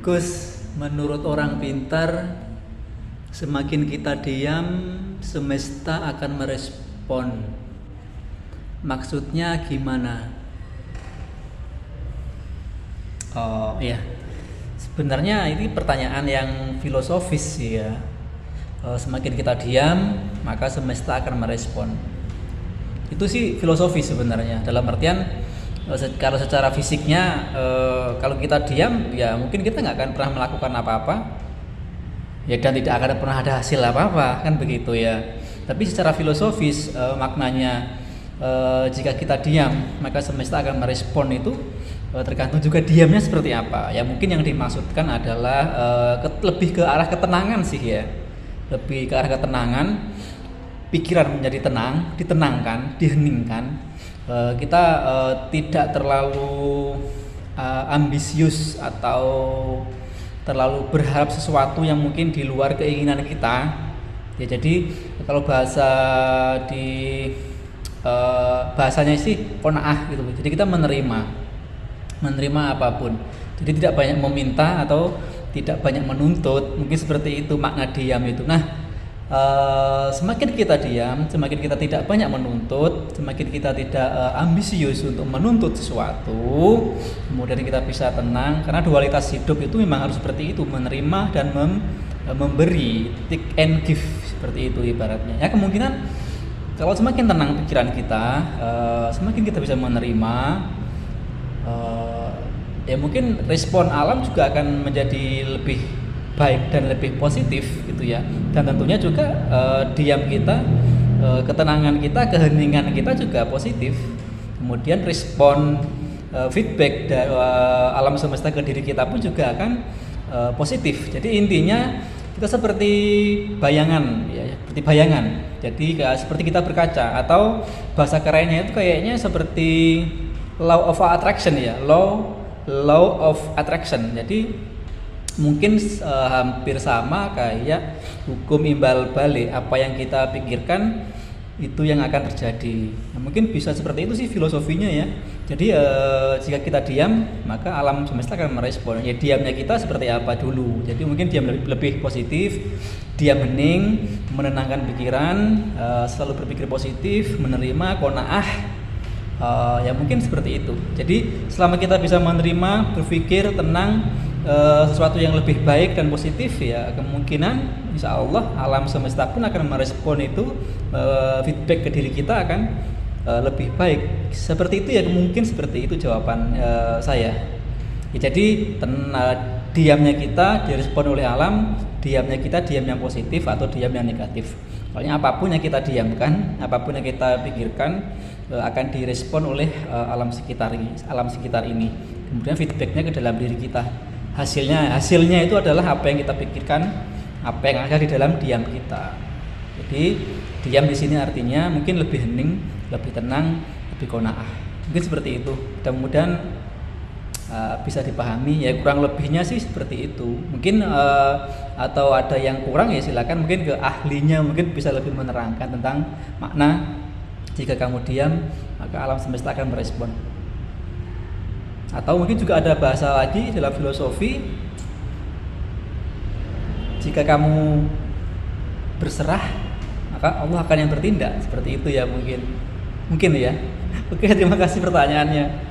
Gus, menurut orang pintar, semakin kita diam, semesta akan merespon. Maksudnya gimana? Oh iya, sebenarnya ini pertanyaan yang filosofis sih ya. Semakin kita diam, maka semesta akan merespon. Itu sih filosofis sebenarnya. Dalam artian kalau secara fisiknya, kalau kita diam, ya mungkin kita nggak akan pernah melakukan apa-apa, ya dan tidak akan pernah ada hasil apa-apa, kan begitu ya. Tapi secara filosofis, maknanya jika kita diam, maka semesta akan merespon itu tergantung juga diamnya seperti apa. Ya mungkin yang dimaksudkan adalah lebih ke arah ketenangan sih ya, lebih ke arah ketenangan, pikiran menjadi tenang, ditenangkan, diheningkan. Kita tidak terlalu ambisius atau terlalu berharap sesuatu yang mungkin di luar keinginan kita. Ya jadi kalau di bahasanya sih qanaah gitu. Jadi kita menerima apapun. Jadi tidak banyak meminta atau tidak banyak menuntut. Mungkin seperti itu makna diam itu. Nah, semakin kita diam, semakin kita tidak banyak menuntut, semakin kita tidak ambisius untuk menuntut sesuatu, kemudian kita bisa tenang. Karena dualitas hidup itu memang harus seperti itu, menerima dan memberi, take and give, seperti itu ibaratnya. Ya kemungkinan kalau semakin tenang pikiran kita, semakin kita bisa menerima, ya mungkin respon alam juga akan menjadi lebih baik dan lebih positif gitu ya. Dan tentunya juga diam kita, ketenangan kita, keheningan kita juga positif. Kemudian respon feedback dari alam semesta ke diri kita pun juga akan positif. Jadi intinya kita seperti bayangan ya, seperti bayangan. Jadi seperti kita berkaca, atau bahasa kerennya itu kayaknya seperti law of attraction ya, law of attraction. Jadi mungkin hampir sama kayak hukum imbal balik, apa yang kita pikirkan itu yang akan terjadi. Nah, mungkin bisa seperti itu sih filosofinya ya. Jadi jika kita diam, maka alam semesta akan merespon. Ya diamnya kita seperti apa dulu. Jadi mungkin diam lebih positif, diam hening, menenangkan pikiran, selalu berpikir positif, menerima, qanaah. Ya mungkin seperti itu. Jadi selama kita bisa menerima, berpikir tenang, sesuatu yang lebih baik dan positif, ya kemungkinan insya Allah alam semesta pun akan merespon itu, feedback ke diri kita akan lebih baik. Seperti itu ya, mungkin seperti itu jawaban saya ya. Jadi diamnya kita direspon oleh alam, diamnya kita diam yang positif atau diam yang negatif. Soalnya apapun yang kita diamkan, apapun yang kita pikirkan akan direspon oleh alam sekitar ini. Kemudian feedbacknya ke dalam diri kita. Hasilnya itu adalah apa yang kita pikirkan, apa yang ada di dalam diam kita. Jadi diam di sini artinya mungkin lebih hening, lebih tenang, lebih qanaah. Mungkin seperti itu. Mudah-mudahan bisa dipahami ya, kurang lebihnya sih seperti itu. Mungkin atau ada yang kurang ya silakan mungkin ke ahlinya, mungkin bisa lebih menerangkan tentang makna jika kamu diam maka alam semesta akan merespon. Atau mungkin juga ada bahasa lagi dalam filosofi, jika kamu berserah maka Allah akan yang bertindak. Seperti itu ya mungkin ya. Oke, terima kasih pertanyaannya.